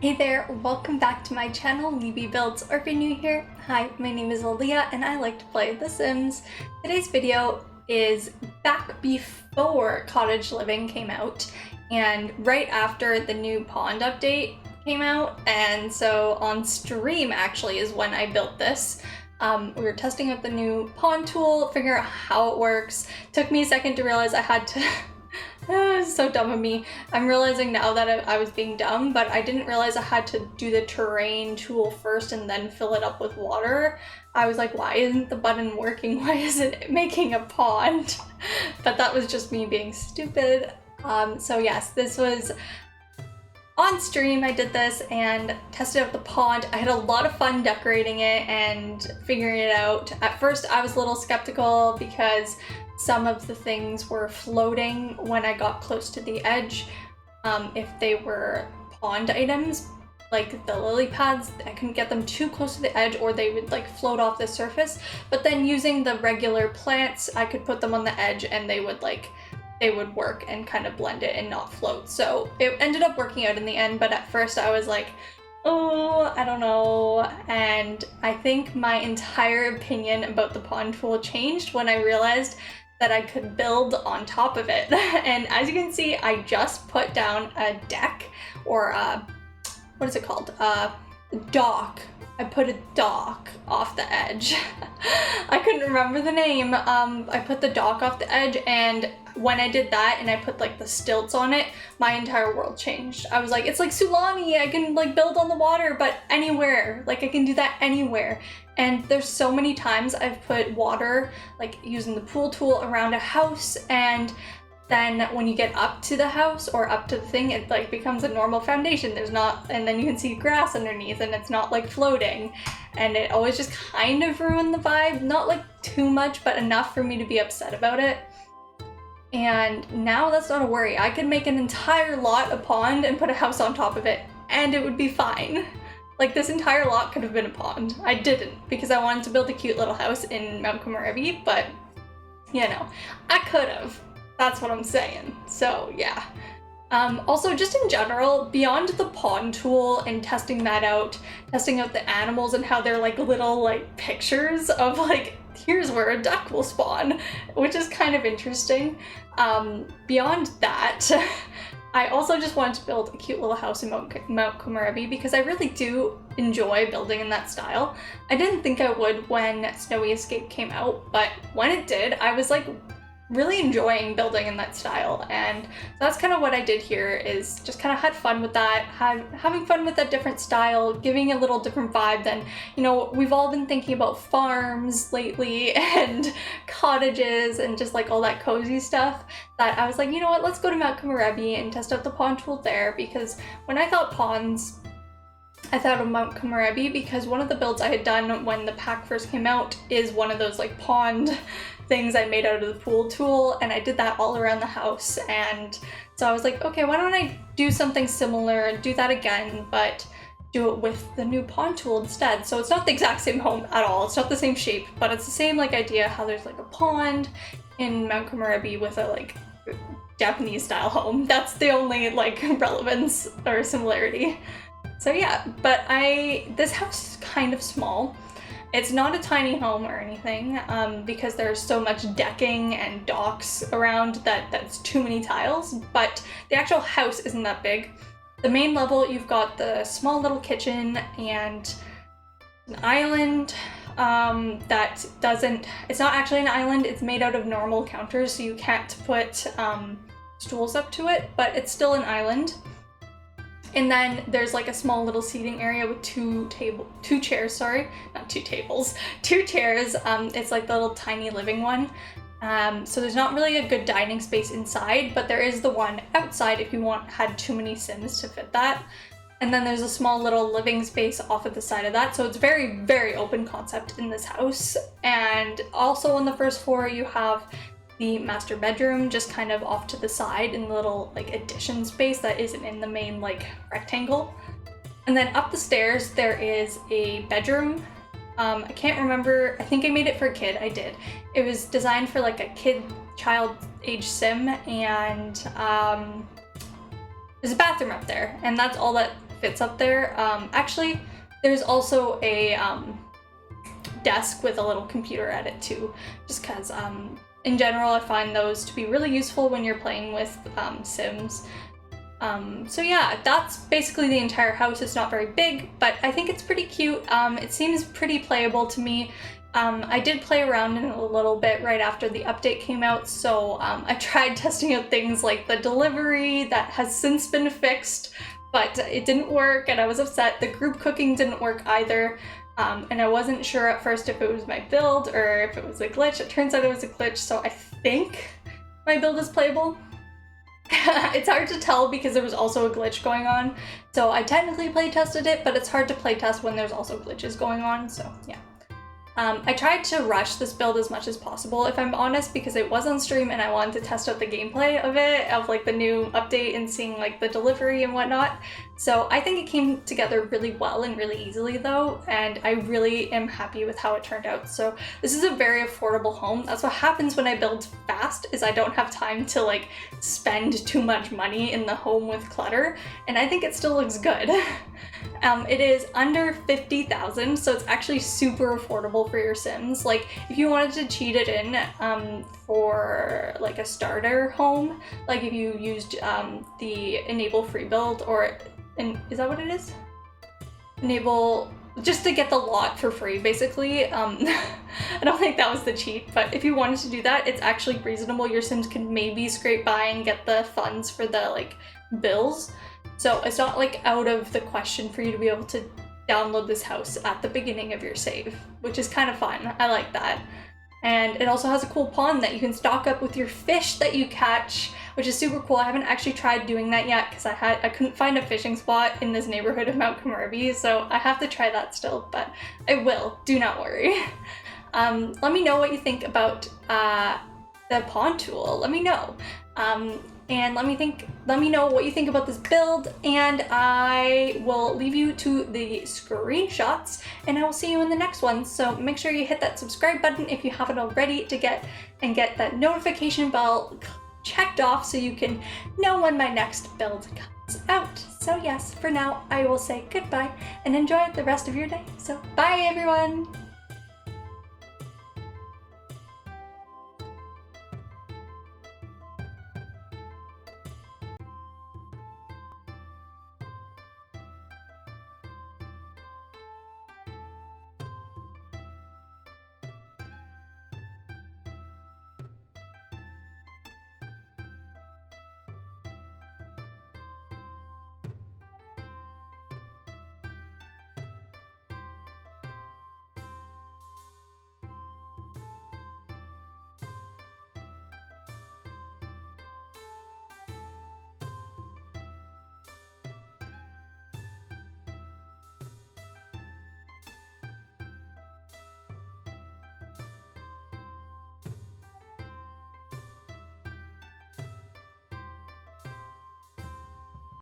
Hey there, welcome back to my channel, LeeBeeBuilds, or if you're new here, hi, my name is Aaliyah and I like to play The Sims. Today's video is back before Cottage Living came out and right after the new pond update came out, and so on stream actually is when I built this. We were testing out the new pond tool, figuring out how it works. Took me a second to realize I had to so dumb of me. I'm realizing now that I was being dumb, but I didn't realize I had to do the terrain tool first and then fill it up with water. I was like, why isn't the button working? Why isn't it making a pond? But that was just me being stupid. So yes, this was on stream. I did this and tested out the pond. I had a lot of fun decorating it and figuring it out. At first I was a little skeptical because some of the things were floating when I got close to the edge. If they were pond items, like the lily pads, I couldn't get them too close to the edge or they would like float off the surface. But then using the regular plants, I could put them on the edge and they would work and kind of blend it and not float. So it ended up working out in the end, but at first I was like, oh, I don't know. And I think my entire opinion about the pond tool changed when I realized that I could build on top of it. And as you can see, I just put down a deck, or what is it called? Dock. I put a dock off the edge. I couldn't remember the name. I put the dock off the edge, and when I did that and I put like the stilts on it, my entire world changed. I was like, it's like Sulani, I can like build on the water, but anywhere. Like I can do that anywhere. And there's so many times I've put water, like using the pool tool around a house, and then when you get up to the house or up to the thing, it like becomes a normal foundation. There's not, and then you can see grass underneath and it's not like floating. And it always just kind of ruined the vibe. Not like too much, but enough for me to be upset about it. And now that's not a worry. I could make an entire lot a pond and put a house on top of it and it would be fine. Like this entire lot could have been a pond. I didn't because I wanted to build a cute little house in Mount Komorebi, but you know, I could have. That's what I'm saying. So yeah. Also just in general, beyond the pond tool and testing that out, testing out the animals and how they're like little like pictures of like, here's where a duck will spawn, which is kind of interesting. Beyond that, I also just wanted to build a cute little house in Mount Komorebi because I really do enjoy building in that style. I didn't think I would when Snowy Escape came out, but when it did, I was like really enjoying building in that style, and so that's kind of what I did here, is just kind of had fun with that, having fun with that different style, giving a little different vibe than, you know, we've all been thinking about farms lately and cottages and just like all that cozy stuff, that I was like, you know what, let's go to Mount Komorebi and test out the pond tool there, because when I thought ponds, I thought of Mount Komorebi because one of the builds I had done when the pack first came out is one of those like pond things I made out of the pool tool, and I did that all around the house. And so I was like, okay, why don't I do something similar and do that again, but do it with the new pond tool instead. So it's not the exact same home at all, it's not the same shape, but it's the same like idea how there's like a pond in Mount Komorebi with a like Japanese style home. That's the only like relevance or similarity. So yeah, but this house is kind of small. It's not a tiny home or anything, because there's so much decking and docks around that's too many tiles, but the actual house isn't that big. The main level, you've got the small little kitchen and an island it's not actually an island, it's made out of normal counters, so you can't put stools up to it, but it's still an island. And then there's like a small little seating area with two chairs, sorry, not two tables, two chairs. It's like the little tiny living one. So there's not really a good dining space inside, but there is the one outside if you had too many Sims to fit that. And then there's a small little living space off of the side of that. So it's very, very open concept in this house. And also on the first floor, you have the master bedroom just kind of off to the side in the little like addition space that isn't in the main like rectangle. And then up the stairs there is a bedroom. I can't remember, I think I made it for a kid, I did. It was designed for like a child age sim, and there's a bathroom up there, and that's all that fits up there. Actually, there's also a desk with a little computer at it too, just because in general I find those to be really useful when you're playing with Sims. So yeah, that's basically the entire house. It's not very big, but I think it's pretty cute. It seems pretty playable to me. I did play around in it a little bit right after the update came out, so I tried testing out things like the delivery that has since been fixed, but it didn't work and I was upset. The group cooking didn't work either, and I wasn't sure at first if it was my build or if it was a glitch. It turns out it was a glitch, so I think my build is playable. It's hard to tell because there was also a glitch going on, so I technically play tested it, but it's hard to play test when there's also glitches going on, so yeah. I tried to rush this build as much as possible, if I'm honest, because it was on stream and I wanted to test out the gameplay of it, of like the new update and seeing like the delivery and whatnot. So I think it came together really well and really easily though, and I really am happy with how it turned out. So this is a very affordable home. That's what happens when I build fast, is I don't have time to like spend too much money in the home with clutter, and I think it still looks good. It is under 50,000, so it's actually super affordable for your Sims. Like, if you wanted to cheat it in for like a starter home, like if you used the enable free build, or is that what it is? Enable, just to get the lot for free, basically. I don't think that was the cheat, but if you wanted to do that, it's actually reasonable. Your Sims can maybe scrape by and get the funds for the like bills. So it's not like out of the question for you to be able to download this house at the beginning of your save, which is kind of fun. I like that. And it also has a cool pond that you can stock up with your fish that you catch, which is super cool. I haven't actually tried doing that yet because I couldn't find a fishing spot in this neighborhood of Mount Komorebi, so I have to try that still, but I will, do not worry. Let me know what you think about the pond tool. Let me know. And let me know what you think about this build, and I will leave you to the screenshots, and I will see you in the next one. So make sure you hit that subscribe button if you haven't already to get that notification bell checked off so you can know when my next build comes out. So yes, for now, I will say goodbye and enjoy the rest of your day. So bye everyone!